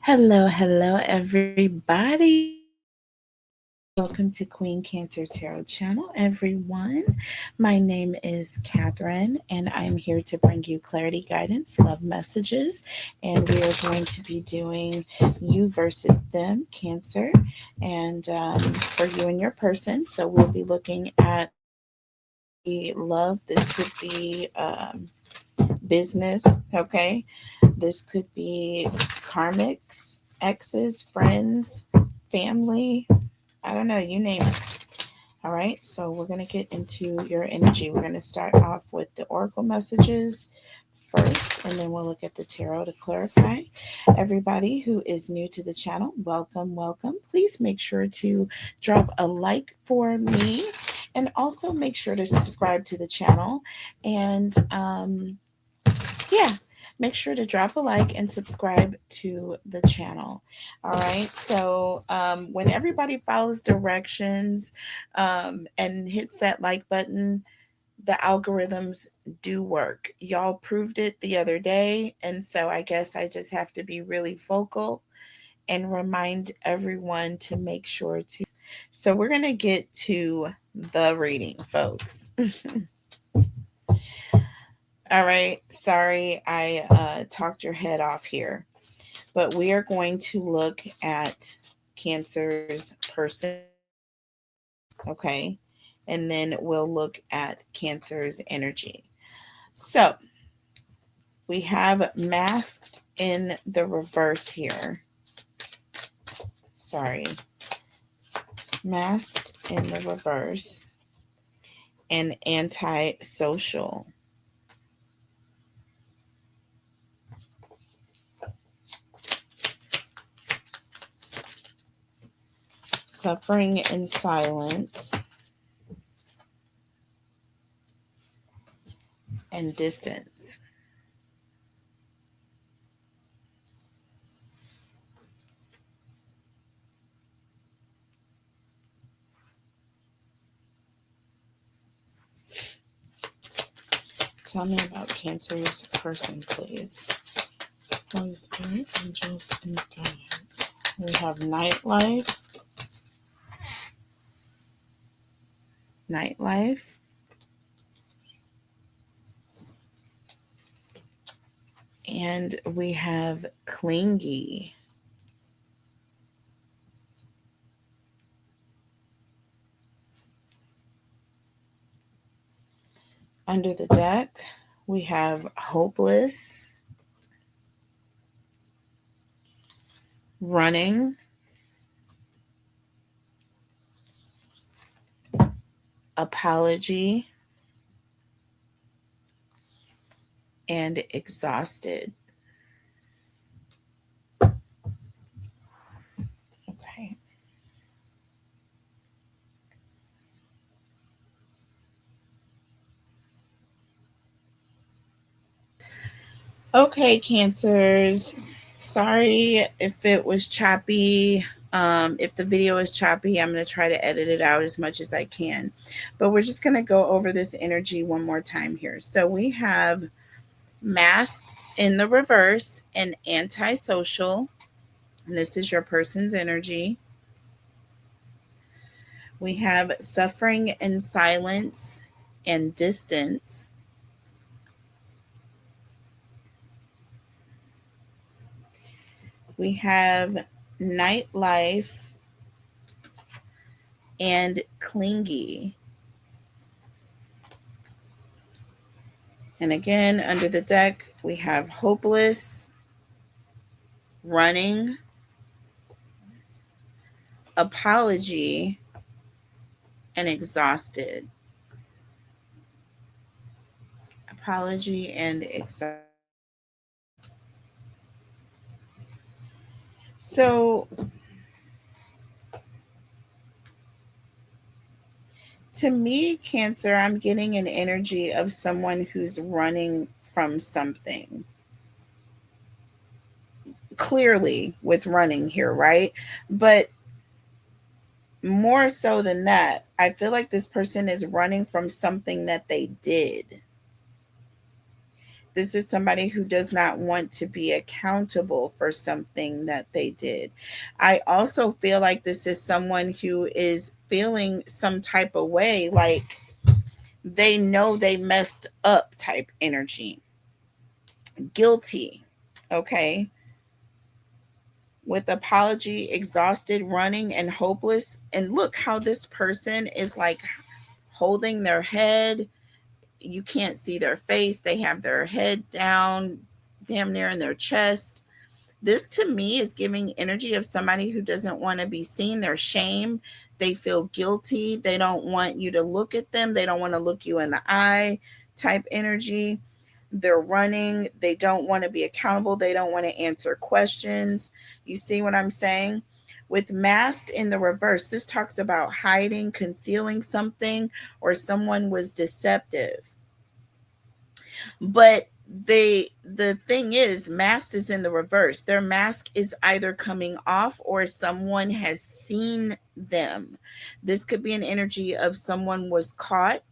Hello, everybody. Welcome to Queen Cancer Tarot channel, everyone. My name is Catherine, and I'm here to bring you clarity, guidance, love messages. And we are going to be doing you versus them, Cancer, and for you and your person. So we'll be looking at the love. This could be business, okay? This could be karmics, exes, friends, family. I don't know, you name it. All right, so we're going to get into your energy. We're going to start off with the oracle messages first, and then we'll look at the tarot to clarify. Everybody who is new to the channel, welcome. Please make sure to drop a like for me, and also make sure to subscribe to the channel. And yeah, make sure to drop a like and subscribe to the channel. All right, so when everybody follows directions and hits that like button, the algorithms do work. Y'all proved it the other day, and so I guess I just have to be really vocal and remind everyone to make sure to. So we're going to get to the reading, folks. All right. Sorry, I talked your head off here, but we are going to look at Cancer's person, okay? And then we'll look at Cancer's energy. So we have masked in the reverse here. Sorry. Masked in the reverse and antisocial. Suffering in silence and distance. Tell me about Cancer's person, please. Holy Spirit, angels, and guides. We have nightlife, and we have clingy. Under the deck, we have hopeless, running, apology, and exhausted. Okay. Okay, Cancers. Sorry if it was choppy. If the video is choppy, I'm going to try to edit it out as much as I can. But we're just going to go over this energy one more time here. So we have masked in the reverse and antisocial. And this is your person's energy. We have suffering in silence and distance. We have nightlife and clingy. And again, under the deck, we have hopeless, running, apology, and exhausted. Apology and exhausted. So, to me, Cancer, I'm getting an energy of someone who's running from something. Clearly, with running here, right? But more so than that, I feel like this person is running from something that they did. This is somebody who does not want to be accountable for something that they did. I also feel like this is someone who is feeling some type of way, like they know they messed up type energy, guilty, okay, with apology, exhausted, running, and hopeless. And look how this person is like holding their head. You can't see their face. They have their head down, damn near in their chest. This to me is giving energy of somebody who doesn't want to be seen. They're shamed. They feel guilty. They don't want you to look at them. They don't want to look you in the eye type energy. They're running. They don't want to be accountable. They don't want to answer questions. You see what I'm saying? With masked in the reverse, this talks about hiding, concealing something, or someone was deceptive. But the thing is, mask is in the reverse. Their mask is either coming off or someone has seen them. This could be an energy of someone was caught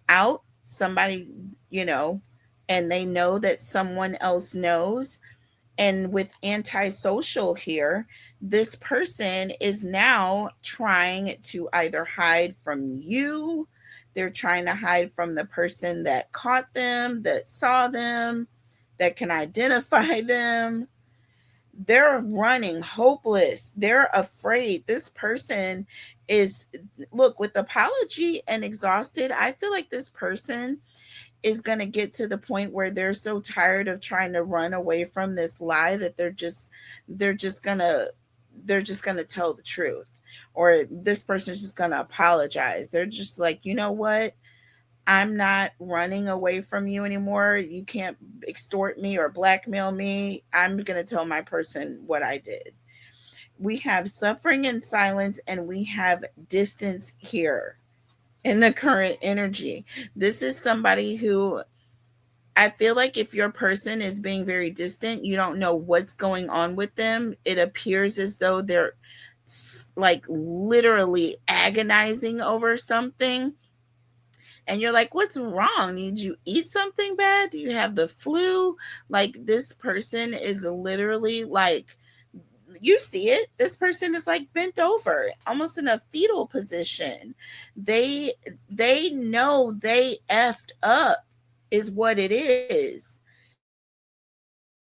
out, somebody, you know, and they know that someone else knows. And with antisocial here, this person is now trying to either hide from you, they're trying to hide from the person that caught them, that saw them, that can identify them. They're running hopeless. They're afraid. This person is, look, with apology and exhausted, I feel like this person is going to get to the point where they're so tired of trying to run away from this lie that they're just going to they're just going to tell the truth, or this person is just going to apologize. They're just like, you know what, I'm not running away from you anymore. You can't extort me or blackmail me. I'm going to tell my person what I did. We have suffering and silence, and we have distance here in the current energy. This is somebody who, I feel like if your person is being very distant, you don't know what's going on with them. It appears as though they're like literally agonizing over something. And you're like, what's wrong? Did you eat something bad? Do you have the flu? Like, this person is literally like, you see it, this person is like bent over, almost in a fetal position. They know they effed up is what it is.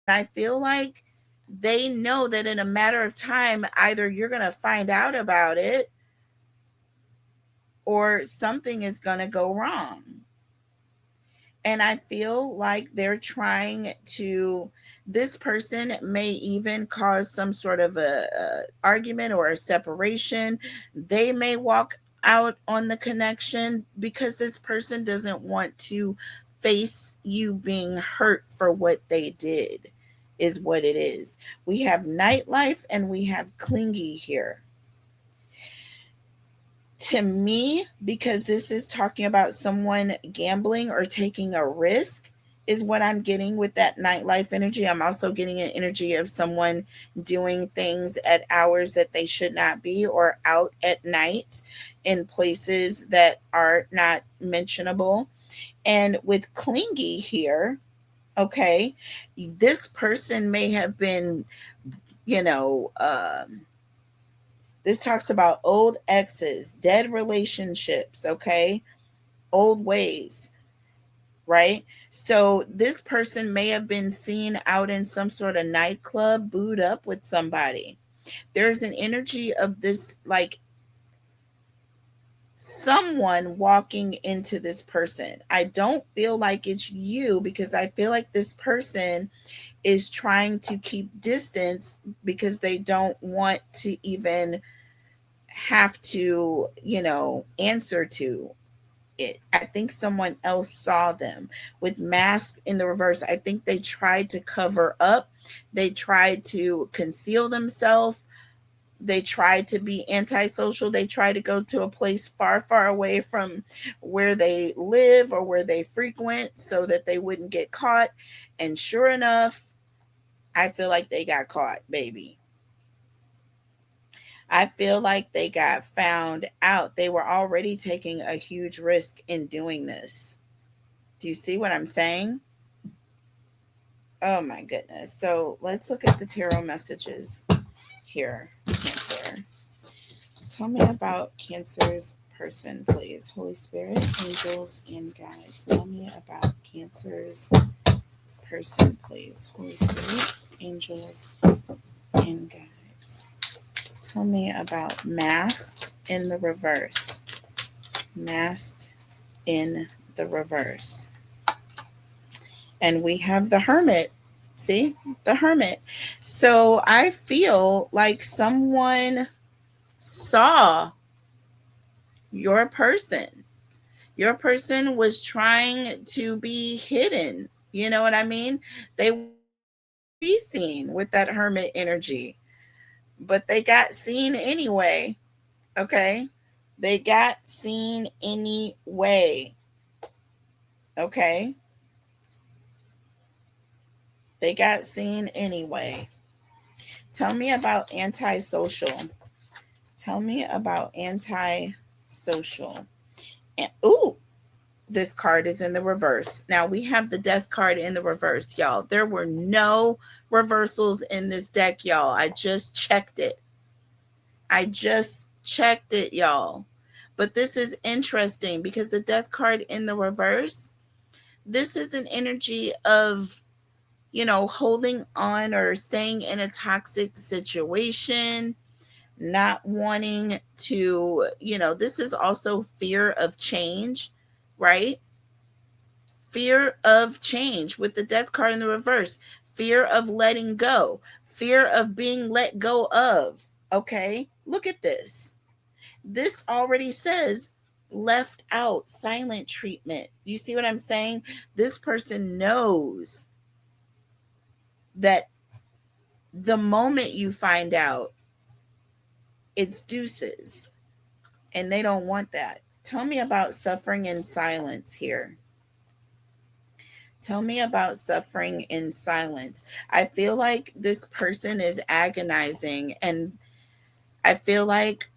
And I feel like they know that in a matter of time, either you're going to find out about it or something is going to go wrong. And I feel like they're trying to, this person may even cause some sort of a argument or a separation. They may walk out on the connection because this person doesn't want to face you being hurt for what they did, is what it is. We have nightlife and we have clingy here. To me, because this is talking about someone gambling or taking a risk, is what I'm getting with that nightlife energy. I'm also getting an energy of someone doing things at hours that they should not be, or out at night in places that are not mentionable. And with clingy here, okay, this person may have been, you know, this talks about old exes, dead relationships, okay? Old ways, right? So this person may have been seen out in some sort of nightclub, booed up with somebody. There's an energy of this, like someone walking into this person. I don't feel like it's you, because I feel like this person is trying to keep distance because they don't want to even have to, answer to it. I think someone else saw them with masks in the reverse. I think they tried to cover up, they tried to conceal themselves, they tried to be antisocial, they tried to go to a place far, far away from where they live or where they frequent so that they wouldn't get caught. And sure enough, I feel like they got caught, baby. I feel like they got found out. They were already taking a huge risk in doing this. Do you see what I'm saying? Oh my goodness. So let's look at the tarot messages here, Cancer. Tell me about Cancer's person, please. Holy Spirit, angels, and guides. Tell me about Cancer's person, please. Holy Spirit, angels, and guides. Tell me about masked in the reverse. Masked in the reverse. And we have the hermit. See? The hermit. So I feel like someone saw your person. Your person was trying to be hidden. You know what I mean? They be seen with that hermit energy, but they got seen anyway. Okay? They got seen anyway. Okay? They got seen anyway. Tell me about antisocial. Tell me about antisocial. And ooh, this card is in the reverse. Now we have the death card in the reverse, y'all. There were no reversals in this deck, y'all. I just checked it. Y'all. But this is interesting because the death card in the reverse, this is an energy of, holding on or staying in a toxic situation, not wanting to, this is also fear of change, right? Fear of change with the death card in the reverse, fear of letting go, fear of being let go of. Okay, look at this. This already says left out, silent treatment. You see what I'm saying? This person knows that the moment you find out, it's deuces, and they don't want that. Tell me about suffering in silence here. Tell me about suffering in silence. I feel like this person is agonizing, and I feel like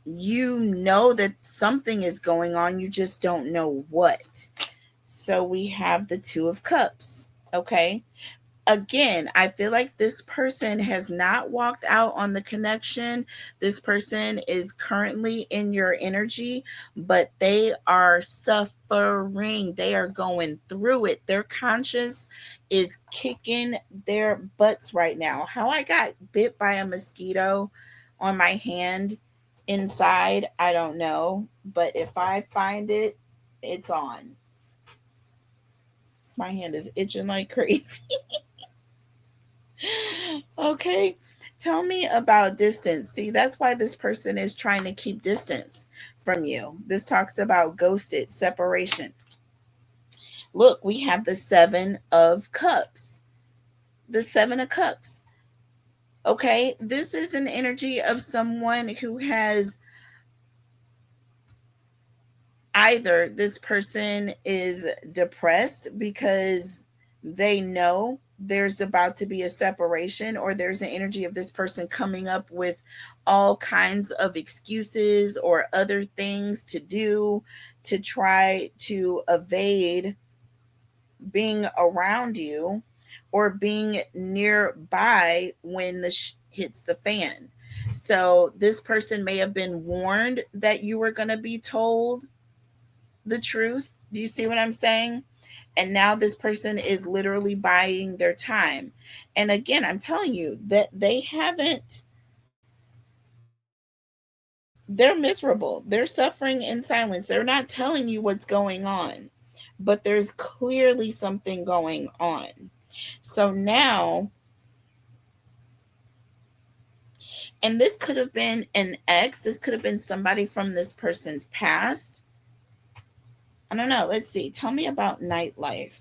you know that something is going on, you just don't know what. So we have the Two of Cups. Okay. Again, I feel like this person has not walked out on the connection. This person is currently in your energy, but they are suffering. They are going through it. Their conscience is kicking their butts right now. How I got bit by a mosquito on my hand inside, I don't know. But if I find it, it's on. My hand is itching like crazy. Okay. Tell me about distance. See, that's why this person is trying to keep distance from you. This talks about ghosted, separation. Look, we have the Seven of Cups. The Seven of Cups. Okay. This is an energy of someone who has either this person is depressed because they know there's about to be a separation, or there's an energy of this person coming up with all kinds of excuses or other things to do to try to evade being around you or being nearby when the hits the fan. So this person may have been warned that you were going to be told the truth. Do you see what I'm saying? And now this person is literally buying their time. And again, I'm telling you that they haven't, they're miserable. They're suffering in silence. They're not telling you what's going on, but there's clearly something going on. So now, and this could have been an ex, this could have been somebody from this person's past. I don't know. Let's see. Tell me about nightlife.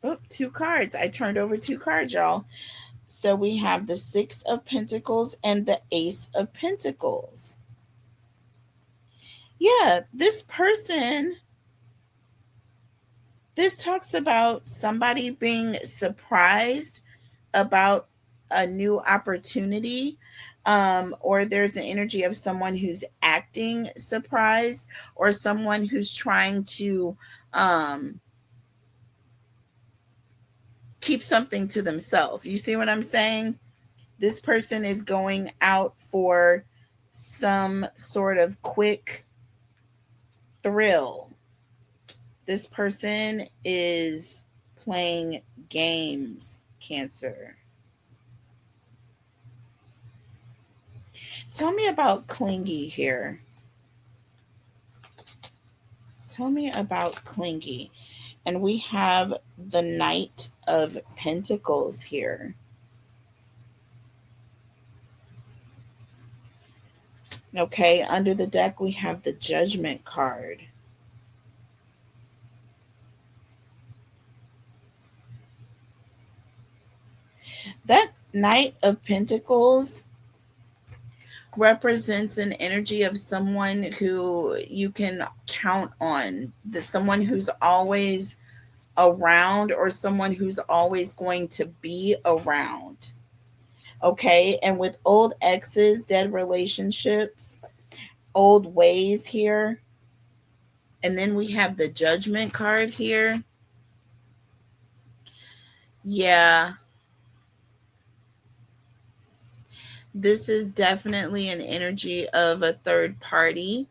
Oh, two cards. I turned over two cards, y'all. So we have the Six of Pentacles and the Ace of Pentacles. Yeah, this talks about somebody being surprised about a new opportunity. or there's an energy of someone who's acting surprised, or someone who's trying to um, keep something to themselves. You see what I'm saying? This person is going out for some sort of quick thrill. This person is playing games, Cancer. Tell me about clingy here. Tell me about clingy. And we have the Knight of Pentacles here. Okay, under the deck, we have the Judgment card. That Knight of Pentacles represents an energy of someone who you can count on, someone who's always around, or someone who's always going to be around. Okay, and with old exes, dead relationships, old ways here, and then we have the Judgment card here. Yeah, this is definitely an energy of a third party.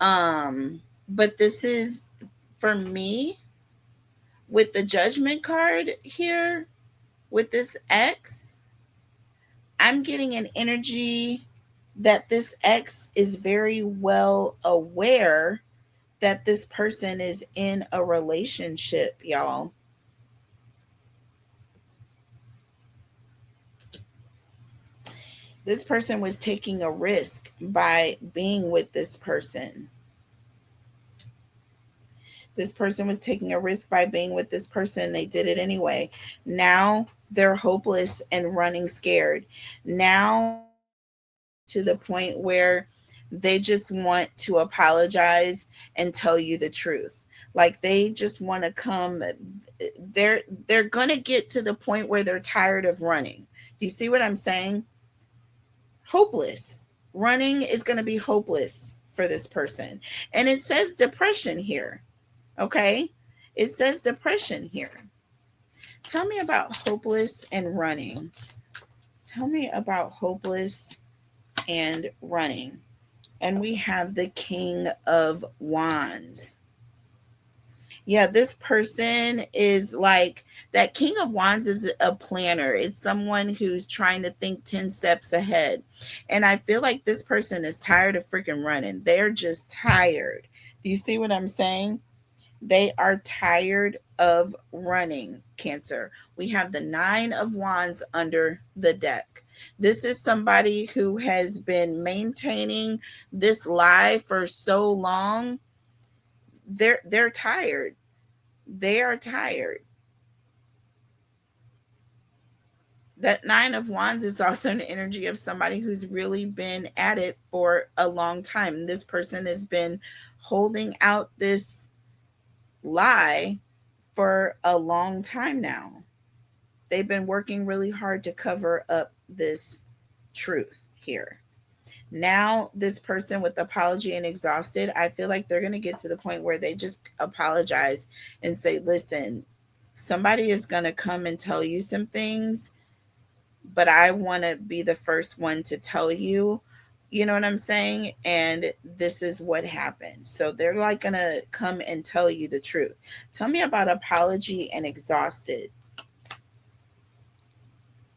But this is, for me, with the Judgment card here, with this X, I'm getting an energy that this X is very well aware that this person is in a relationship, y'all. This person was taking a risk by being with this person. This person was taking a risk by being with this person. They did it anyway. Now they're hopeless and running scared. Now to the point where they just want to apologize and tell you the truth. Like they just want to come, they're going to get to the point where they're tired of running. Do you see what I'm saying? Hopeless. Running is going to be hopeless for this person. And it says depression here. Okay? It says depression here. Tell me about hopeless and running. Tell me about hopeless and running. And we have the King of Wands. Yeah, this person is like, that King of Wands is a planner. It's someone who's trying to think 10 steps ahead. And I feel like this person is tired of freaking running. They're just tired. Do you see what I'm saying? They are tired of running, Cancer. We have the Nine of Wands under the deck. This is somebody who has been maintaining this lie for so long. They're tired. They are tired. That Nine of Wands is also an energy of somebody who's really been at it for a long time. This person has been holding out this lie for a long time now. They've been working really hard to cover up this truth here. Now, this person with apology and exhausted, I feel like they're going to get to the point where they just apologize and say, listen, somebody is going to come and tell you some things, but I want to be the first one to tell you. You know what I'm saying? And this is what happened. So they're like going to come and tell you the truth. Tell me about apology and exhausted.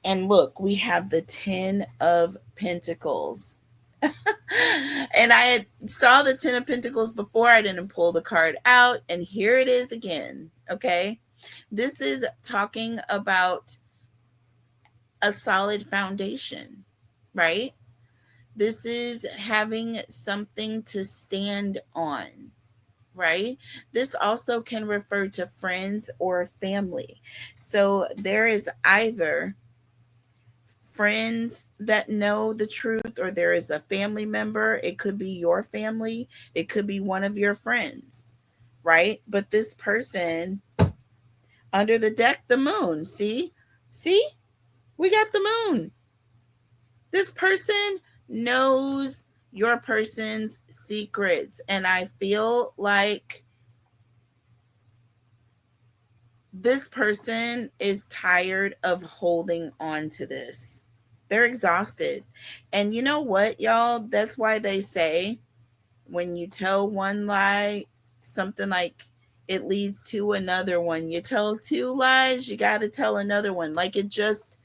And look, we have the 10 of Pentacles. And I had saw the 10 of Pentacles before. I didn't pull the card out. And here it is again. Okay. This is talking about a solid foundation, right? This is having something to stand on, right? This also can refer to friends or family. So there is either friends that know the truth, or there is a family member. It could be your family, it could be one of your friends, right? But this person under the deck, the moon, see, we got the moon. This person knows your person's secrets. And I feel like this person is tired of holding on to this. They're exhausted. And you know what, y'all? That's why they say when you tell one lie, something like it leads to another one. You tell two lies, you got to tell another one. Like it just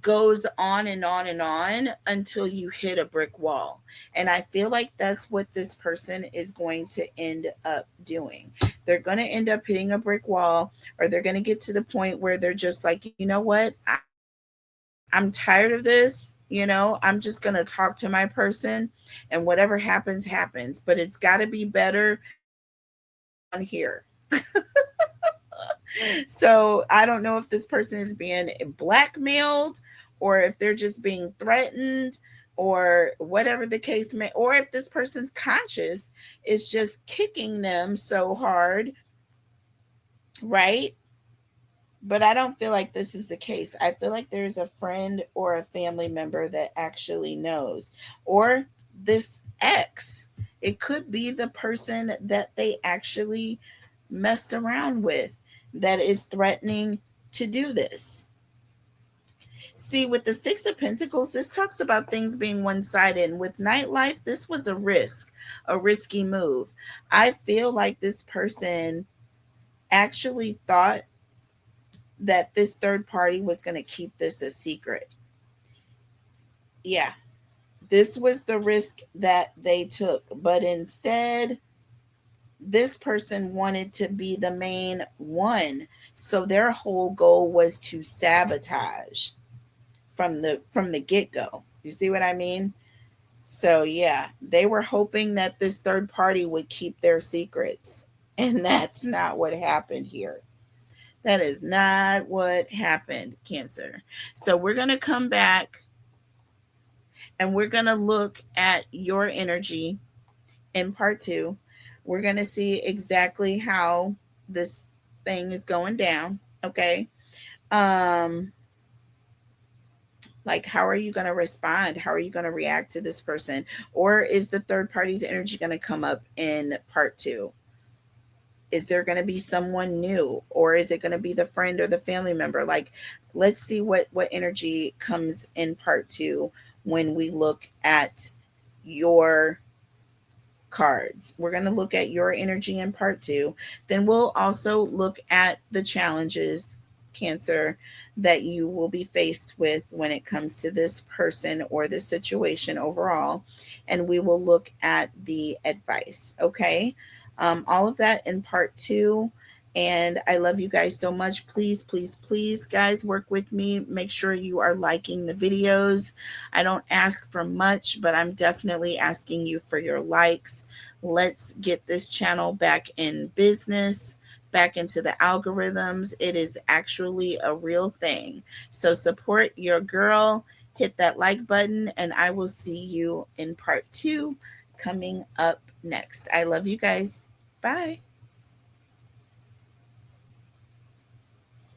goes on and on and on until you hit a brick wall. And I feel like that's what this person is going to end up doing. They're going to end up hitting a brick wall, or they're going to get to the point where they're just like, you know what? I'm tired of this. I'm just going to talk to my person, and whatever happens, happens. But it's got to be better on here. So I don't know if this person is being blackmailed, or if they're just being threatened, or whatever the case may, or if this person's conscious is just kicking them so hard, right? But I don't feel like this is the case. I feel like there's a friend or a family member that actually knows, or this ex. It could be the person that they actually messed around with that is threatening to do this. See, with the Six of Pentacles, this talks about things being one sided. And with nightlife, this was a risk, a risky move. I feel like this person actually thought that this third party was going to keep this a secret. Yeah, this was the risk that they took. But instead, this person wanted to be the main one. So their whole goal was to sabotage from the get-go. You see what I mean? So yeah, they were hoping that this third party would keep their secrets. And that's not what happened here. That is not what happened, Cancer. So we're going to come back and we're going to look at your energy in part 2. We're going to see exactly how this thing is going down, okay? Um like, how are you going to respond? How are you going to react to this person? Or is the third party's energy going to come up in part 2? Is there going to be someone new, or is it going to be the friend or the family member? Like, let's see what energy comes in part 2 when we look at your cards. We're going to look at your energy in part 2. Then we'll also look at the challenges, Cancer, that you will be faced with when it comes to this person or this situation overall. And we will look at the advice. Okay. All of that in part 2. And I love you guys so much. Please, please, please, guys, work with me. Make sure you are liking the videos. I don't ask for much, but I'm definitely asking you for your likes. Let's get this channel back in business, back into the algorithms. It is actually a real thing. So support your girl, hit that like button, and I will see you in part 2 coming up next. I love you guys. Bye.